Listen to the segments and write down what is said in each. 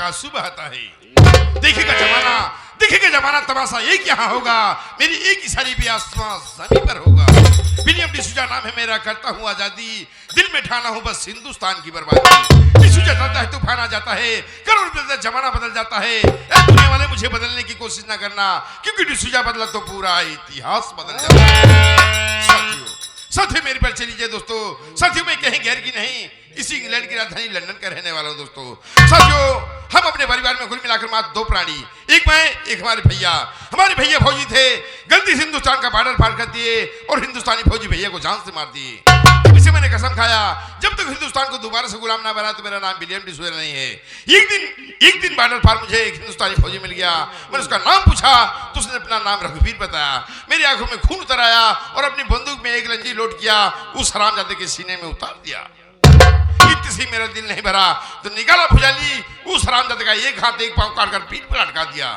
का आंसू बहाता है। देखेगा जमाना तमाशा एक यहाँ होगा, मेरी एक इशारे भी आसमां जमीन पर होगा। विलियम डिसूजा नाम है मेरा, करता हूँ आजादी, दिल में ठाना हूँ बस हिंदुस्तान की बर्बादी। डिसूजा चलता है तूफान आ जाता है, करोड़ बदलता जमाना बदल जाता है। दुनिया वाले मुझे बदलने की कोशिश ना करना, क्योंकि डिसूजा बदला तो पूरा इतिहास बदल जाता है। साथियों मेरे पर चलिए दोस्तों, साथियों मैं कहीं गैर की नहीं, इसी इंग्लैंड की राजधानी लंदन का रहने वाला हूं दोस्तों। साथियों हम अपने परिवार में कुल मिलाकर मात्र 2 प्राणी, एक मैं एक हमारे भैया फौजी थे, गलती से हिंदुस्तान का बॉर्डर पार कर दिए और हिंदुस्तानी फौजी भैया को जान से मार दिए। तब से मैंने कसम खाया जब तक हिंदुस्तान को दोबारा से गुलाम ना बना तो मेरा नाम विलियम डिसूजा नहीं है। एक दिन बॉर्डर पार मुझे एक हिंदुस्तानी फौजी मिल गया, मैंने उसका नाम पूछा तो उसने अपना नाम रघुवीर बताया। मेरी आंखों में खून उतर आया और अपनी बंदूक में एक लंजी लोड किया, उस हरामजादे के सीने में उतार दिया। इतनी सी मेरा दिल नहीं भरा तो निकाला भुजाली, उस हरामजादे का एक हाथ एक पांव काट कर पीठ पर अटका दिया।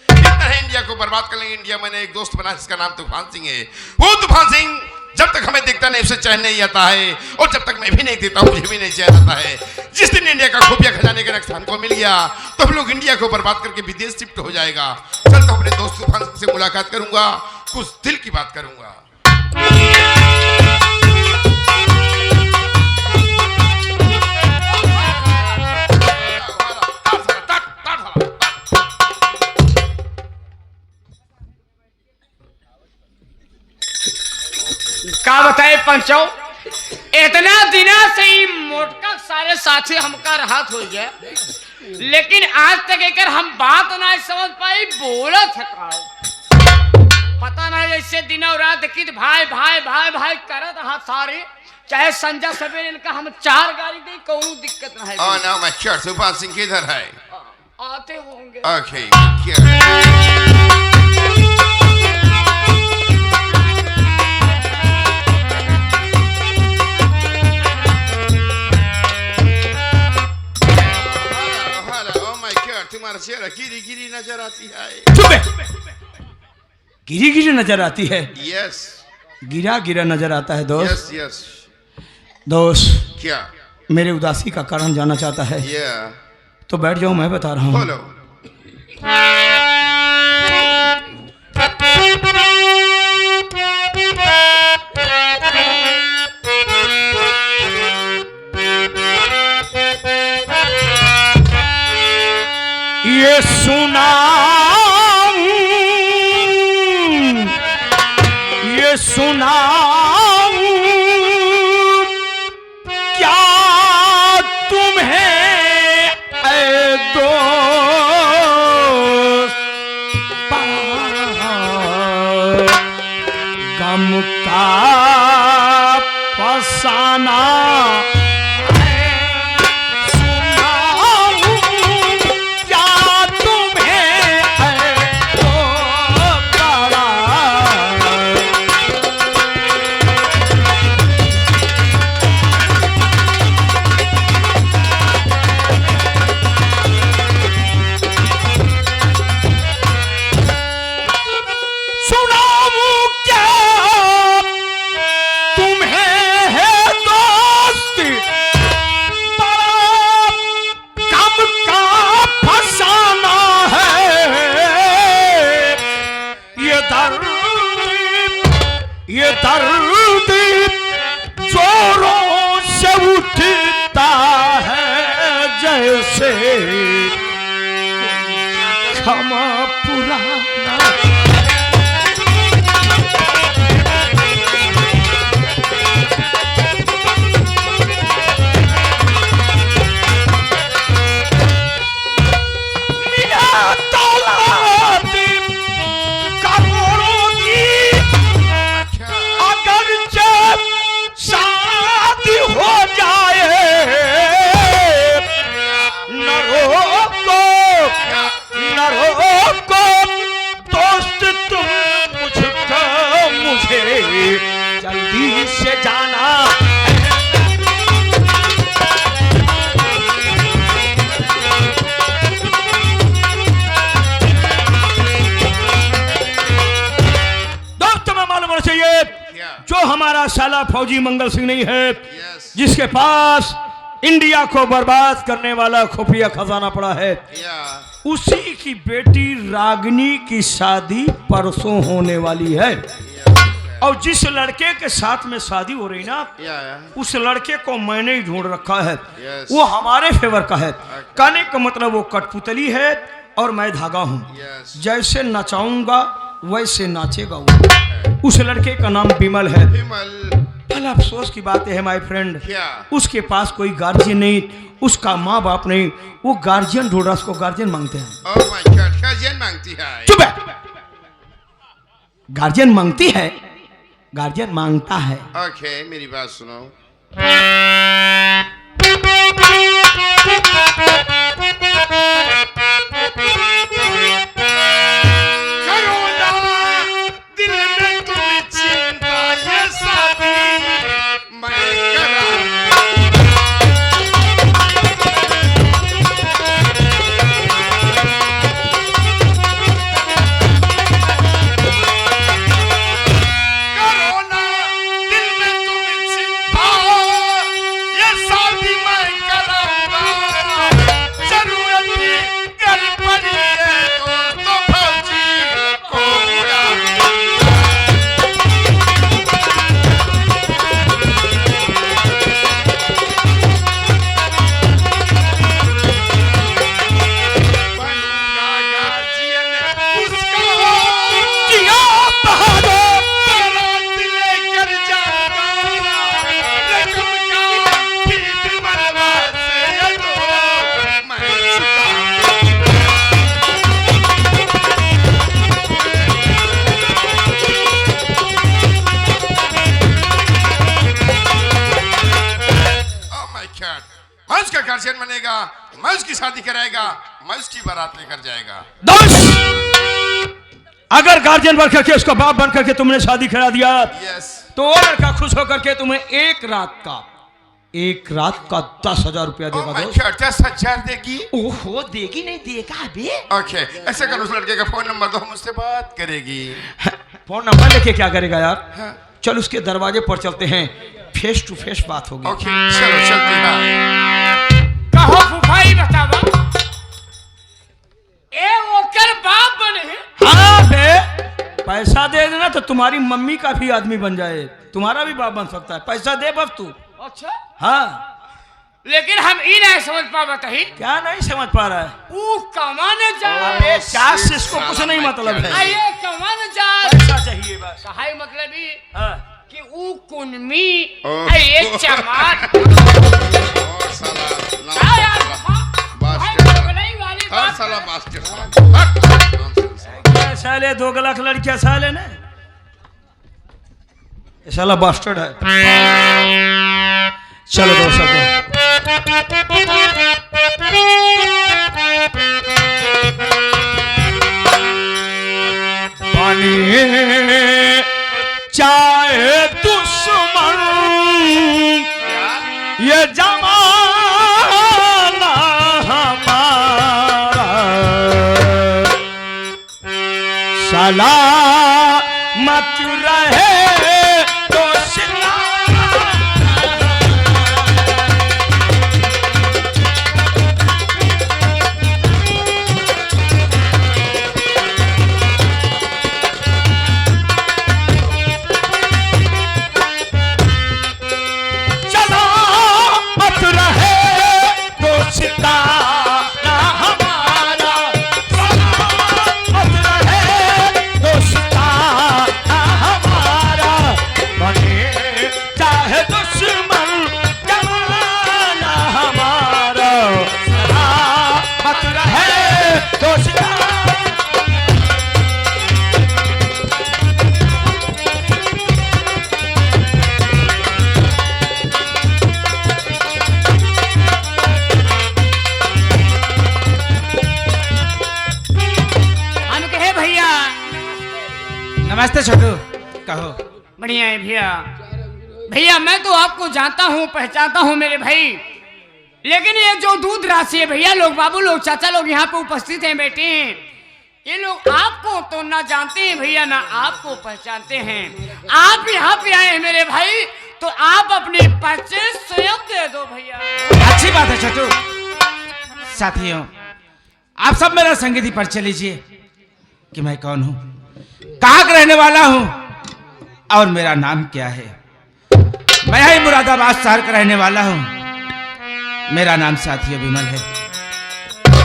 इतना है इंडिया को बर्बाद कर लेंगे। इंडिया मैंने एक दोस्त बना जिसका नाम तूफान सिंह है। वो तूफान सिंह जब तक हमें देखता नहीं उसे चैन नहीं आता है, और जब तक मैं भी नहीं देखता मुझे भी नहीं चैन आता है। जिस दिन इंडिया का खुफिया खजाने का नक्शा हमको मिल गया तो हम लोग इंडिया को बर्बाद करके विदेश शिफ्ट हो जाएगा। चल तो अपने दोस्त तूफान सिंह से मुलाकात करूंगा, कुछ दिल की बात करूंगा। का बताए पंचो, इतना दिना से ही मोटका सारे साथी हमका राहत हो गया, लेकिन आज तक एक हम बात ना समझ पाई, बोलत है का पता नहीं। जैसे दिन और रात देखी भाई भाई भाई भाई करत हाथ सारे, चाहे संजा सवेरे इनका हम 4 गाड़ी दी, कोई दिक्कत नहीं। Oh no, my church, तूफान सिंह किधर है? आते होंगे। Okay, तुम्हारा चेहरा गिरी गिरी नजर आती है। चुप है। गिरी गिरी नजर आती है? यस। गिरा गिरा नजर आता है दोस्त। यस दोस्त क्या मेरे उदासी का कारण जानना चाहता है? तो बैठ जाओ, मैं बता रहा हूँ। ये सुनाऊं क्या तुम्हें ऐ दोस्त, गम का फसाना क्षमा पुराना। जल्दी से जाना दोस्त, तुम्हें मालूम होना चाहिए जो हमारा साला फौजी मंगल सिंह नहीं है, जिसके पास इंडिया को बर्बाद करने वाला खुफिया खजाना पड़ा है। उसी की बेटी रागिनी की शादी परसों होने वाली है। और जिस लड़के के साथ में शादी हो रही ना, उस लड़के को मैंने ही ढूंढ रखा है। वो हमारे फेवर का है। कहने का मतलब वो कठपुतली है और मैं धागा हूँ। जैसे नचाऊंगा वैसे नाचेगा वो। उस लड़के का नाम विमल है। भला अफसोस की बात है माय फ्रेंड, उसके पास कोई गार्जियन नहीं, उसका माँ बाप नहीं। वो गार्जियन ढूंढ रहा, उसको गार्जियन मांगते हैं। Oh my God, गार्जियन मांगती है। चुप है। गार्जियन मांगती है, गार्जियन मांगता है। ओके, मेरी बात सुनो। दिल में तुम चिंता ये साथी मैं करा। गार्जियन बनेगा, मैं उसकी शादी कराएगा, मैं उसकी बारात लेकर जाएगा। अगर गार्जियन बन करके उसका बाप बन करके तुमने शादी करा दिया, तो वो लड़का खुश होकर के तुम्हें एक रात का 10,000 रुपया देगा। 10,000 देगी? ओहो, देगी नहीं, देगा अभी। ओके, ऐसे कर, उस लड़के का फोन नंबर दो, हम उससे बात करेगी। फोन नंबर लेके क्या करेगा यार? चल उसके दरवाजे पर चलते हैं, फेस टू फेस बात होगी। ओके, चलो चलते हैं। कहो फुफाई बतावा, ए ओकर बाप बने। हाँ बे, पैसा दे देना तो तुम्हारी मम्मी का भी आदमी बन जाए, तुम्हारा भी बाप बन सकता है। पैसा दे बस तू। अच्छा, हाँ, लेकिन हम ही नहीं समझ पा बताही। क्या नहीं समझ पा रहा है? वो कमाने जा, चार से इसको कुछ नहीं मतलब है। ये कमाने जा, पैसा चाहिए बस। कहाई मतलब ही कि वो कुनमी ये चमार साले 2 लाख लड़कियां साले ने, ये साला बास्टर्ड है। चलो दोस्तों, पानी चाहे दुश्मन ये जमाना हमारा, सलामत रहे तो नमस्ते छोटू। कहो। बढ़िया है भैया। भैया मैं तो आपको जानता हूँ, पहचानता हूँ मेरे भाई, लेकिन ये जो दूध राशि है भैया, लोग बाबू लोग चाचा लोग यहाँ पे उपस्थित हैं, बैठे हैं, ये लोग आपको तो ना जानते हैं भैया, ना आपको पहचानते हैं। आप यहाँ पे आए हैं मेरे भाई, तो आप अपनी परिचय स्वयं दे दो भैया। अच्छी बात है छोटू। साथियों, आप सब मेरा संगीत परिचय लीजिए कि मैं कौन हूं, कहां का रहने वाला हूं और मेरा नाम क्या है। मैं ही मुरादाबाद शहर का रहने वाला हूं। मेरा नाम साथियों विमल है।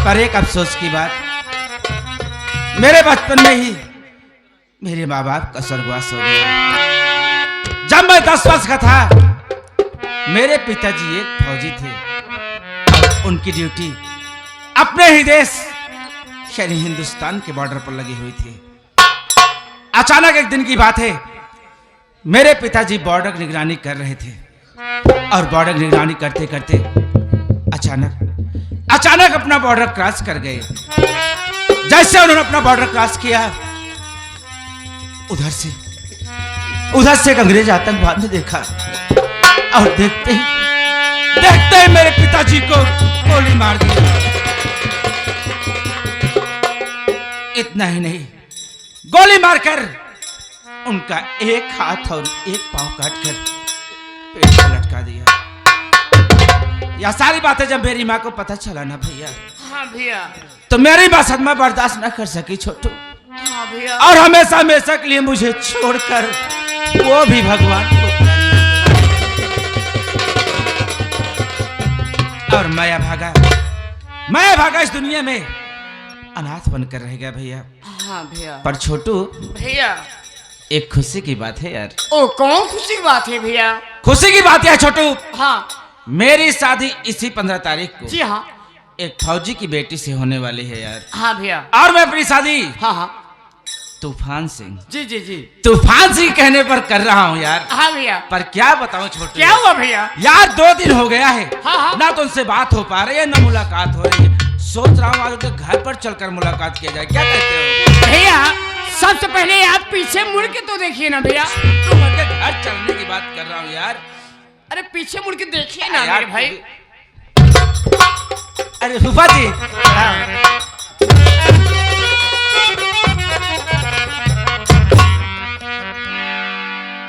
पर एक अफसोस की बात, मेरे बचपन में ही मेरे माँ बाप का स्वर्गवास हो गया। जब मैं 10 वर्ष का था, मेरे पिताजी एक फौजी थे। उनकी ड्यूटी अपने ही देश यानी हिंदुस्तान के बॉर्डर पर लगी हुई थी। अचानक एक दिन की बात है, मेरे पिताजी बॉर्डर की निगरानी कर रहे थे और बॉर्डर की निगरानी करते करते अचानक अपना बॉर्डर क्रॉस कर गए। जैसे उन्होंने अपना बॉर्डर क्रॉस किया, उधर से एक अंग्रेज आतंकवाद ने देखा और देखते ही मेरे पिताजी को गोली मार दी। इतना ही नहीं, गोली मारकर उनका एक हाथ और एक पांव काटकर पेट पर लटका दिया। यह सारी बातें जब मेरी माँ को पता चला ना भैया, हाँ भैया, तो मेरी बात सदमा बर्दाश्त न कर सकी छोटू। हाँ भैया। और हमेशा हमेशा के लिए मुझे छोड़कर वो भी भगवान को, और मैं भागा इस दुनिया में अनाथ बनकर रह गया भैया। हाँ भैया। पर छोटू भैया, एक खुशी की बात है यार। ओ कौन खुशी की बात है भैया? खुशी की बात है छोटू, हाँ, मेरी शादी इसी 15 तारीख को जी हाँ, एक फौजी की बेटी से होने वाली है यार। हाँ भैया। और मैं अपनी शादी हाँ हाँ, तूफान सिंह, जी तूफान सिंह कहने पर कर रहा हूँ यार। हाँ भैया। पर क्या बताऊँ छोटू, क्या हुआ भैया? यार 2 दिन हो गया है, हाँ हाँ, ना तो उनसे बात हो पा रही है ना मुलाकात हो रही है। सोच रहा हूँ आज उनके घर पर चलकर मुलाकात किया जाए, क्या कहते हो? भैया सबसे पहले आप पीछे मुड़ के तो देखिए ना भैया। तुम उनके घर चलने की बात कर रहा हूँ यार। अरे पीछे मुड़ के देखिए ना यार, मेरे भाई। अरे फूफा जी,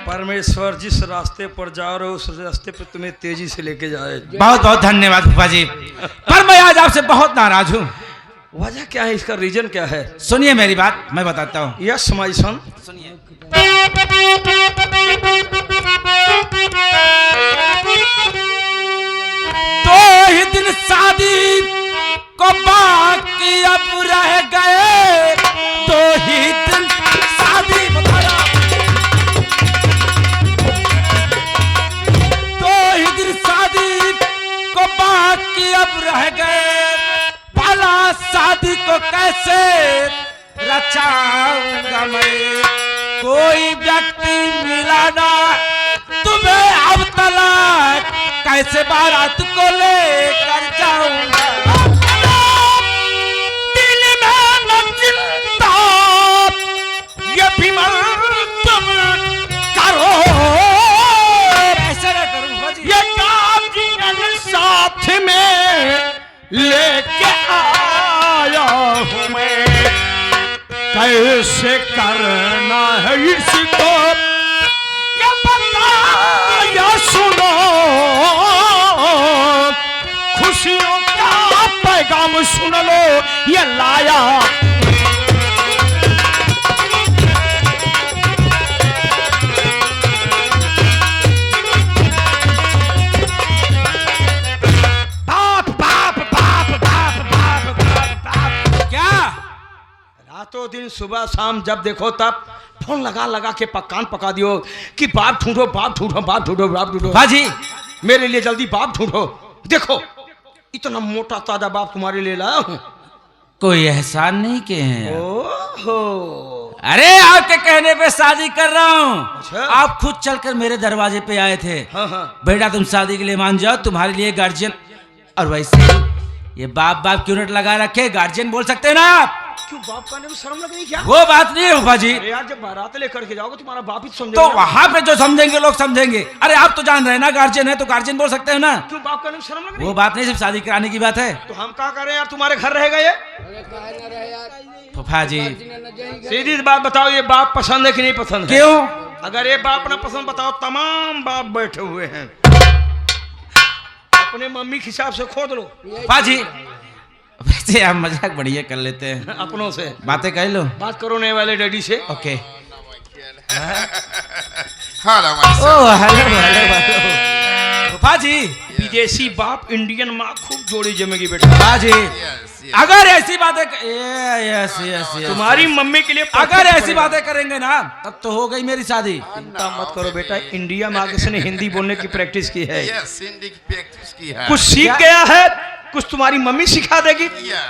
परमेश्वर जिस रास्ते पर जा रहे हो उस रास्ते पर तुम्हें तेजी से लेके जाए। बहुत बहुत धन्यवाद फूफा जी। पर मैं आज आपसे बहुत नाराज हूँ। वजह क्या है, इसका रीजन क्या है? सुनिए मेरी बात, मैं बताता हूँ। Yes my son. सुनिए। दो ही दिन शादी को बाकी अब रह गए, 2 ही दिन शादी बताया, 2 ही दिन शादी को बाकी अब रह गए। भला शादी को कैसे रचाऊंगा मैं, कोई व्यक्ति मिला ना तुम्हें अब तलाक, कैसे बारात को लेकर जाऊंगा। दिल में न चिंता ये भी तुम करो, ऐसे न करूं ये काम जीवन साथ में लेके आया हूं मैं, कैसे करना है इसको ये बताया सुनो, खुशियों का पैगाम सुन लो ये लाया। रातों दिन सुबह शाम जब देखो तब फोन लगा के कान पका दियो कि बाप ढूंढो बाप ढूंढो बाप ढूंढो बाप ढूंढो। हाजी, मेरे लिए जल्दी बाप ढूंढो। देखो इतना मोटा ताजा बाप तुम्हारे लिए लाया हूं। कोई एहसान नहीं किए हैं। ओहो, अरे आपके कहने पे शादी कर रहा हूँ। अच्छा। आप खुद चलकर मेरे दरवाजे पे आए थे। हाँ हाँ, बेटा तुम शादी के लिए मान जाओ, तुम्हारे लिए गार्जियन। और वैसे ही ये बाप बाप क्यों नट लगा रखे, गार्जियन बोल सकते हैं ना आप। क्यों बाप कहने में शर्म लग रही क्या? वो बात नहीं है फूफा जी। अरे यार जब बारात लेकर के जाओगे तुम्हारा बाप ही समझेगा तो ना। वहां पे जो समझेंगे लोग समझेंगे। अरे आप तो जान रहे हैं ना, गार्जियन है तो गार्जियन बोल सकते हैं ना। क्यों बाप कहने में शर्म लग रही? वो बात नहीं, सिर्फ शादी कराने की बात है। तो हम क्या करें यार, तुम्हारे घर रहेगा ये? फूफा जी सीधी बात बताओ, ये बाप पसंद है कि नहीं पसंद है? क्यों? अगर ये बाप ना पसंद बताओ, तमाम बाप बैठे हुए हैं, अपने मम्मी के हिसाब से खोद लो। पाजी वैसे आप मजाक बढ़िया कर लेते हैं, अपनों से बातें कर लो। बात करो नए वाले डैडी से। Okay. Hello, my oh son. Hello hello hello paaji. विदेशी बाप इंडियन माँ खूब जोड़ी जमेगी बेटा। पाजी Yes, yes. अगर ऐसी बातें यस यस यस तुम्हारी मम्मी के लिए अगर ऐसी बातें करेंगे ना तब तो हो गई मेरी शादी। चिंता मत करो बेटा, इंडिया में आगे से ने हिंदी बोलने की प्रैक्टिस की है, Yes, हिंदी की प्रैक्टिस की है। कुछ सीख गया है, कुछ तुम्हारी मम्मी सिखा देगी। या।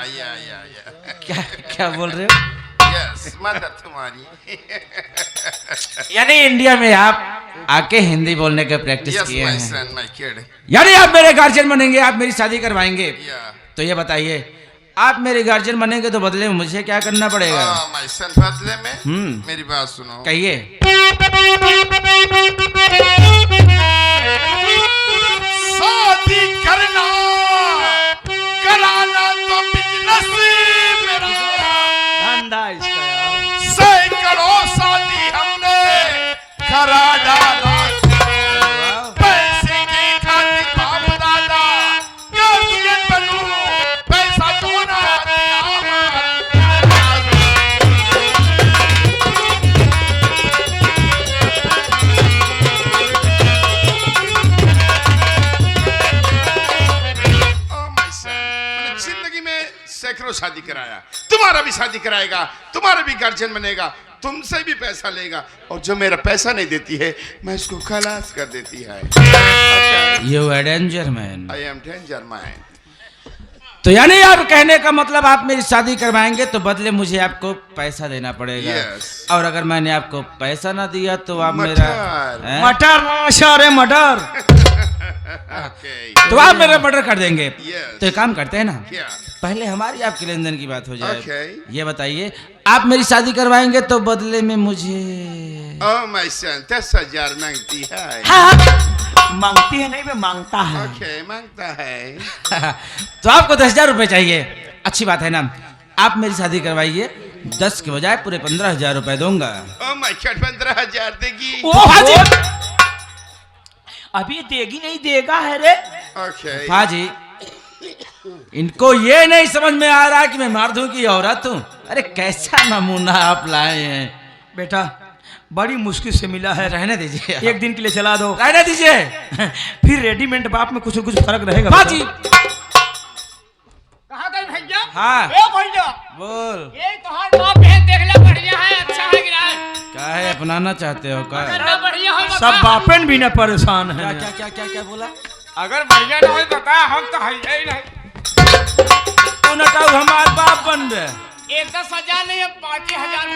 क्या क्या बोल रहे हो? Yes, मदर तुम्हारी। यानी इंडिया में आप आके हिंदी बोलने का प्रैक्टिस Yes, किए my हैं, son, my kid. यानी आप मेरे गार्जियन बनेंगे, आप मेरी शादी करवाएंगे। Yeah. तो ये बताइए, आप मेरे गार्जियन बनेंगे तो बदले में मुझे क्या करना पड़ेगा? My son, बदले में मेरी बात सुनो। कहिए। शादी करना कराना तो बिजनेस मेरा, धंधा इसका। सैकड़ों शादी हमने करा डाला, पैसे की खातिर बाप दादा गार्जियन बनूं, पैसा जोड़ा जिंदगी में सैकड़ों शादी कराया, तुम्हारा भी शादी कराएगा, तुम्हारा भी गार्जियन बनेगा, तुमसे भी पैसा लेगा, और जो मेरा पैसा नहीं देती है मैं इसको खलास कर देती है। You are danger man. I am danger man. तो यानी आप कहने का मतलब आप मेरी शादी करवाएंगे तो बदले मुझे आपको पैसा देना पड़ेगा। Yes. और अगर मैंने आपको पैसा ना दिया तो आप मटर। मेरा हैं? मटर माशा रे मटर। Okay. तो आप मेरा मर्डर कर देंगे। Yes. तो एक काम करते हैं ना, क्या? पहले हमारी आपके लेन देन की बात हो जाए। Okay. ये बताइए, आप मेरी शादी करवाएंगे तो बदले में मुझे Oh my son, 10,000 मांगती है। मांगती है नहीं, मैं मांगता है। Okay, मांगता है। तो आपको 10,000 रुपए चाहिए। अच्छी बात है ना, आप मेरी शादी करवाइए, 10 के बजाय पूरे 15,000 रुपए दूंगा। Oh my God, 15,000 देगी। ओहो! अभी देगी नहीं, देगा है रे। Okay. हाजी, इनको ये नहीं समझ में आ रहा कि मैं मार दूं की औरत हूँ। अरे कैसा नमूना आप लाए हैं। बेटा बड़ी मुश्किल से मिला है, रहने दीजिए, एक दिन के लिए चला दो, रहने दीजिए। फिर रेडीमेड बाप में कुछ कुछ फर्क रहेगा। हाजी कहाँ गए भैया? हाँ। ए भैया, बोल, ये तुम्हारी माँ बहन देखना बढ़िया है, अच्छा है कि नहीं? क्या है, अपनाना चाहते हो क्या? अगर ना बढ़िया हो बता। सब बापेन भी न परेशान है। क्या क्या क्या क्या बोला? अगर बढ़िया ना हो बता, हम तो है ही नहीं। तू न कहू हमार बाप बन रहे। ये 10,000 नहीं है, 5,000।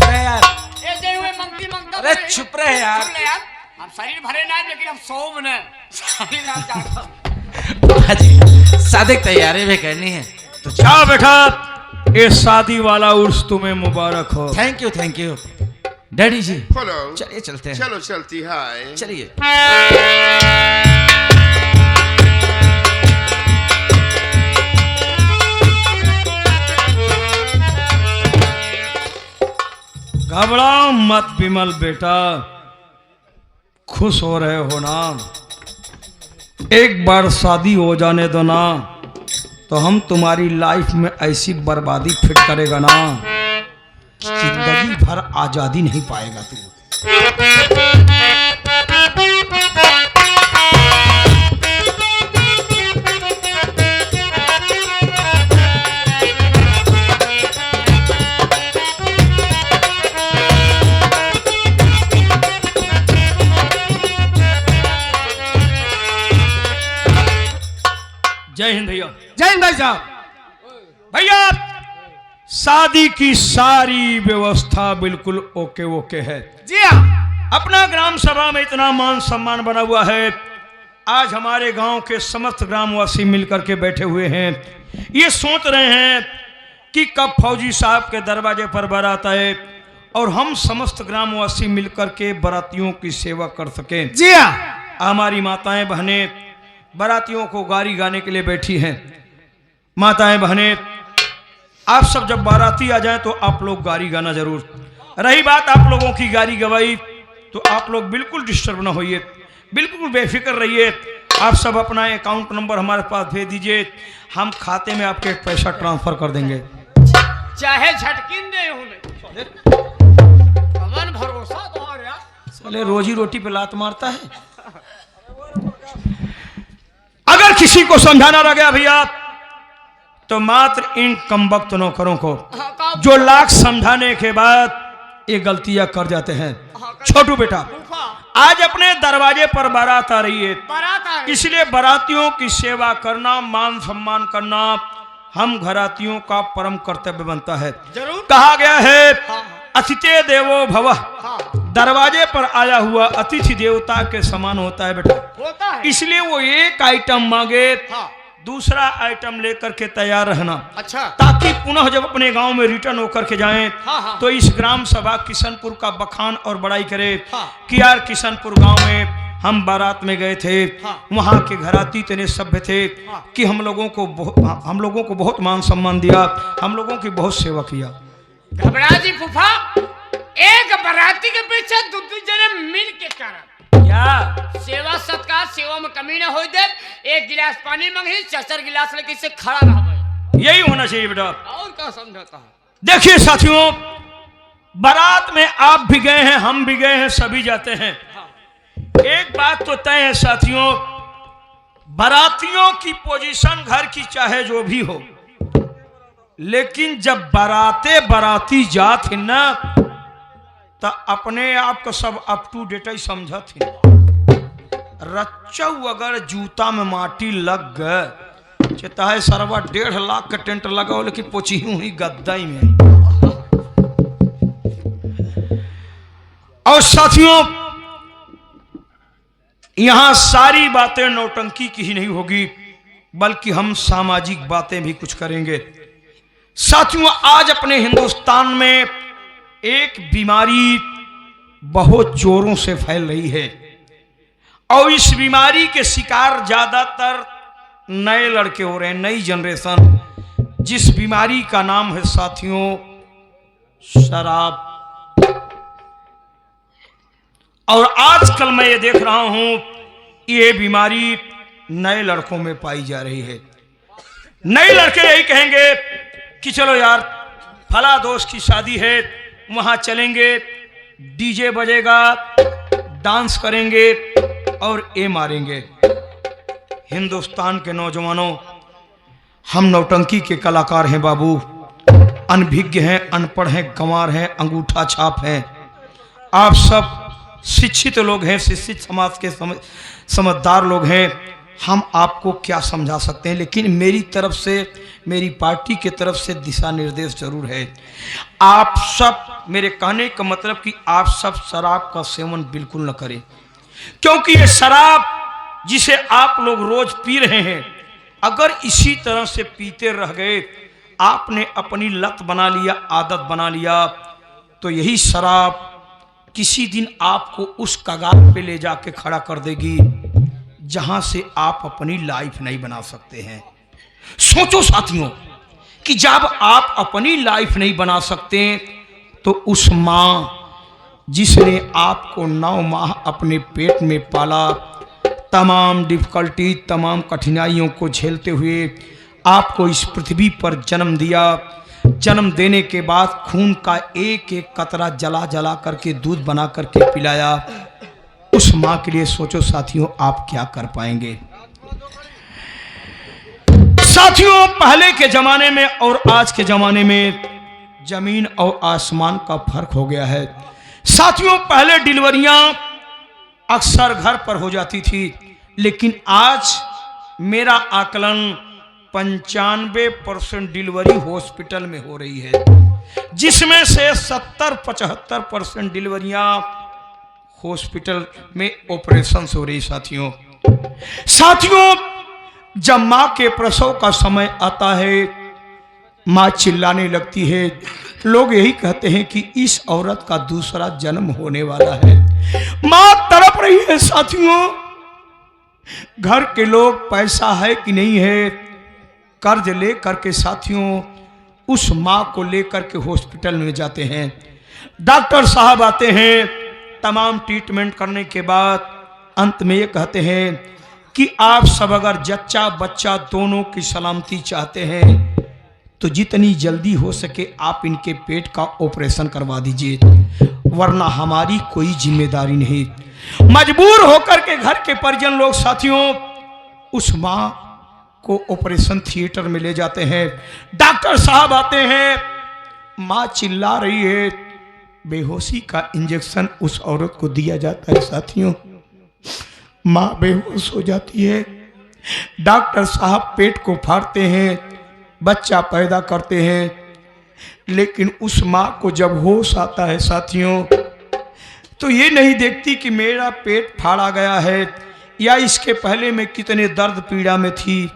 अरे यार, ये दे हुए मंगती मंगता। अरे चुप रहे यार। सुन ले यार, हम शरीर भरे ना, लेकिन हम 100 में शरीर ना जाता। हाजी, शादी की तैयारी भी करनी है तो जाओ बेटा, ये शादी वाला उर्स तुम्हें मुबारक हो। Thank you daddy ji. Follow. चलिए चलते हैं। चलो चलती है। चलिए। घबराओ मत विमल बेटा, खुश हो रहे हो ना? एक बार शादी हो जाने दो ना, तो हम तुम्हारी लाइफ में ऐसी बर्बादी फिट करेगा ना, जिंदगी भर आजादी नहीं पाएगा तू। जय हिंद भैया। जय हिंद भाई साहब। भैया शादी की सारी व्यवस्था बिल्कुल ओके ओके है। जी हाँ। अपना ग्राम सभा में इतना मान सम्मान बना हुआ है। आज हमारे गांव के समस्त ग्रामवासी मिलकर के बैठे हुए हैं, ये सोच रहे हैं कि कब फौजी साहब के दरवाजे पर बारात आए और हम समस्त ग्रामवासी मिलकर के बारातियों की सेवा कर सकें। जी हाँ। हमारी माताएं बहनें बारातियों को गाड़ी गाने के लिए बैठी हैं। माताएं बहनें, आप सब जब बाराती आ जाएं तो आप लोग गाड़ी गाना जरूर। रही बात आप लोगों की गाड़ी गवाई, तो आप लोग बिल्कुल डिस्टर्ब ना होइए, बिल्कुल बेफिक्र रहिए। आप सब अपना अकाउंट नंबर हमारे पास भेज दीजिए, हम खाते में आपके पैसा ट्रांसफर कर देंगे। चाहे झटकिन दे हमें, कमन भरोसा तुम्हारे यार। साले रोजी रोटी पे लात मारता है। अगर किसी को समझाना रह गया भैया तो मात्र इन कमबख्त नौकरों को जो लाख समझाने के बाद ये गलतियां कर जाते हैं। छोटू बेटा, आज अपने दरवाजे पर बारात आ रही है, इसलिए बारातियों की सेवा करना, मान सम्मान करना हम घरातियों का परम कर्तव्य बनता है। जरूर कहा गया है अतिथि देवो भवः, दरवाजे पर आया हुआ अतिथि देवता के समान होता है बेटा। होता है। इसलिए वो एक आइटम मांगे दूसरा आइटम लेकर के तैयार रहना, अच्छा, ताकि पुनः जब अपने गांव में रिटर्न होकर के जाएं तो इस ग्राम सभा किशनपुर का बखान और बड़ाई करे कि यार किशनपुर गांव में हम बारात में गए थे, वहां के घराती इतने सभ्य थे कि हम लोगों को बहुत मान सम्मान दिया, हम लोगों की बहुत सेवा किया। घबरा जी फूफा, एक बाराती के पीछे दो जने मिल के करब क्या सेवा सत्कार, सेवा में कमी न हो दे। एक गिलास पानी मांगी, 4 गिलास लेके से खड़ा रह, यही होना चाहिए बेटा। और क्या समझाता है। देखिए साथियों, बारात में आप भी गए हैं, हम भी गए हैं, सभी जाते हैं। एक बात तो तय है साथियों, बारातियों की पोजीशन घर की चाहे जो भी हो, लेकिन जब बाराती जात है ना तो अपने आप को सब अप टू डेट ही समझत है। रच्चऊ अगर जूता में माटी लग गए, चाहे सरवा 1.5 लाख का टेंट लगा हो, लेकिन पोची हुई गद्दाई में। और साथियों, यहां सारी बातें नौटंकी की ही नहीं होगी, बल्कि हम सामाजिक बातें भी कुछ करेंगे। साथियों, आज अपने हिंदुस्तान में एक बीमारी बहुत जोरों से फैल रही है और इस बीमारी के शिकार ज्यादातर नए लड़के हो रहे हैं, नई जनरेशन, जिस बीमारी का नाम है साथियों शराब। और आजकल मैं ये देख रहा हूं ये बीमारी नए लड़कों में पाई जा रही है। नए लड़के यही कहेंगे कि चलो यार फला दोस्त की शादी है, वहां चलेंगे, डीजे बजेगा, डांस करेंगे और ये मारेंगे। हिंदुस्तान के नौजवानों, हम नौटंकी के कलाकार हैं बाबू, अनभिज्ञ हैं, अनपढ़ हैं, गंवार हैं, अंगूठा छाप हैं। आप सब शिक्षित लोग हैं, शिक्षित समाज के समझदार लोग हैं, हम आपको क्या समझा सकते हैं, लेकिन मेरी तरफ से, मेरी पार्टी की तरफ से दिशा निर्देश जरूर है। आप सब, मेरे कहने का मतलब कि आप सब शराब का सेवन बिल्कुल न करें, क्योंकि ये शराब जिसे आप लोग रोज पी रहे हैं, अगर इसी तरह से पीते रह गए, आपने अपनी लत बना लिया, आदत बना लिया, तो यही शराब किसी दिन आपको उस कगार पे ले जाके खड़ा कर देगी जहां से आप अपनी लाइफ नहीं बना सकते हैं। सोचो साथियों कि जब आप अपनी लाइफ नहीं बना सकते तो उस मां जिसने आपको 9 माह अपने पेट में पाला, तमाम डिफिकल्टी, तमाम कठिनाइयों को झेलते हुए आपको इस पृथ्वी पर जन्म दिया, जन्म देने के बाद खून का एक एक कतरा जला जला करके दूध बना करके पिलाया, उस मां के लिए सोचो साथियों आप क्या कर पाएंगे। साथियों, पहले के जमाने में और आज के जमाने में जमीन और आसमान का फर्क हो गया है। साथियों, पहले डिलीवरियां अक्सर घर पर हो जाती थी, लेकिन आज मेरा आकलन 95% डिलीवरी हॉस्पिटल में हो रही है, जिसमें से 70-75% डिलीवरियां हॉस्पिटल में ऑपरेशन हो रही। साथियों, जब मां के प्रसव का समय आता है, मां चिल्लाने लगती है, लोग यही कहते हैं कि इस औरत का दूसरा जन्म होने वाला है। मां तड़प रही है साथियों, घर के लोग पैसा है कि नहीं है, कर्ज ले करके साथियों उस मां को लेकर के हॉस्पिटल में जाते हैं। डॉक्टर साहब आते हैं, तमाम ट्रीटमेंट करने के बाद अंत में ये कहते हैं कि आप सब अगर जच्चा बच्चा दोनों की सलामती चाहते हैं तो जितनी जल्दी हो सके आप इनके पेट का ऑपरेशन करवा दीजिए, वरना हमारी कोई जिम्मेदारी नहीं। मजबूर होकर के घर के परिजन लोग साथियों उस माँ को ऑपरेशन थिएटर में ले जाते हैं। डॉक्टर साहब आते हैं, माँ चिल्ला रही है, बेहोशी का इंजेक्शन उस औरत को दिया जाता है। साथियों माँ बेहोश हो जाती है। डॉक्टर साहब पेट को फाड़ते हैं, बच्चा पैदा करते हैं, लेकिन उस माँ को जब होश आता है साथियों तो ये नहीं देखती कि मेरा पेट फाड़ा गया है या इसके पहले मैं कितने दर्द पीड़ा में थी।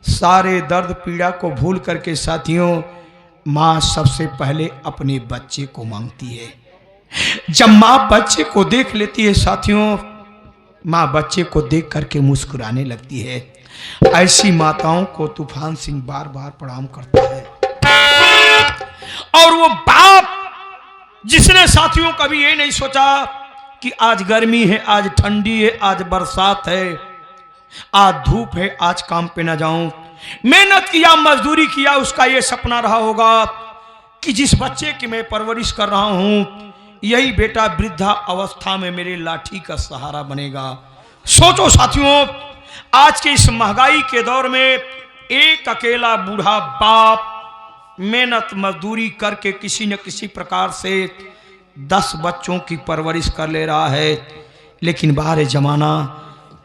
सारे दर्द पीड़ा को भूल करके साथियों माँ सबसे पहले अपने बच्चे को मांगती है। जब माँ बच्चे को देख लेती है साथियों, माँ बच्चे को देख करके मुस्कुराने लगती है। ऐसी माताओं को तूफान सिंह बार बार प्रणाम करता है। और वो बाप जिसने साथियों कभी ये नहीं सोचा कि आज गर्मी है, आज ठंडी है, आज बरसात है, आज धूप है, आज काम पे ना जाऊं, मेहनत किया, मजदूरी किया, उसका ये सपना रहा होगा कि जिस बच्चे की मैं परवरिश कर रहा हूं यही बेटा वृद्धा अवस्था में मेरे लाठी का सहारा बनेगा। सोचो साथियों, आज के इस महंगाई के दौर में एक अकेला बूढ़ा बाप मेहनत मजदूरी करके किसी न किसी प्रकार से 10 बच्चों की परवरिश कर ले रहा है, लेकिन बाहर जमाना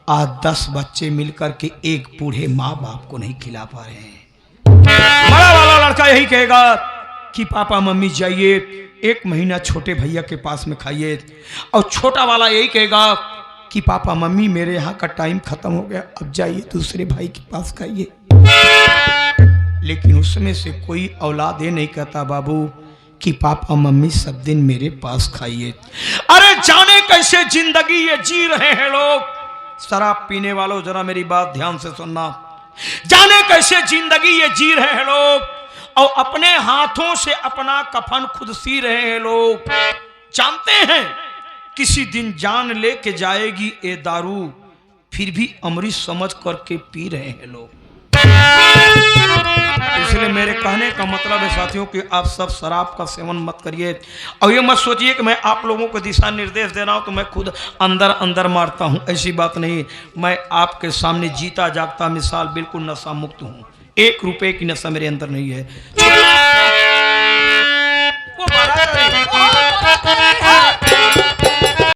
आज 10 बच्चे मिलकर के एक बूढ़े माँ बाप को नहीं खिला पा रहे हैं। बड़ा वाला लड़का यही कहेगा कि पापा मम्मी जाइए 1 महीना छोटे भैया के पास में खाइए, और छोटा वाला यही कहेगा कि पापा मम्मी मेरे यहाँ का टाइम खत्म हो गया, अब जाइए दूसरे भाई के पास खाइए। लेकिन उसमें से कोई औलाद ये नहीं कहता बाबू कि पापा मम्मी सब दिन मेरे पास खाइए। अरे जाने कैसे जिंदगी ये जी रहे हैं लोग। शराब पीने वालों जरा मेरी बात ध्यान से सुनना। जाने कैसे जिंदगी ये जी रहे हैं लोग, और अपने हाथों से अपना कफन खुद सी रहे हैं लोग। जानते हैं किसी दिन जान लेके जाएगी ये दारू, फिर भी अमृत समझ करके पी रहे हैं लोग। इसलिए मेरे कहने का मतलब है साथियों कि आप सब शराब का सेवन मत करिए, और ये मत सोचिए कि मैं आप लोगों को दिशा निर्देश दे रहा हूं तो मैं खुद अंदर अंदर मारता हूं। ऐसी बात नहीं, मैं आपके सामने जीता जागता मिसाल बिल्कुल नशा मुक्त हूं। 1 रुपए की नशा मेरे अंदर नहीं है।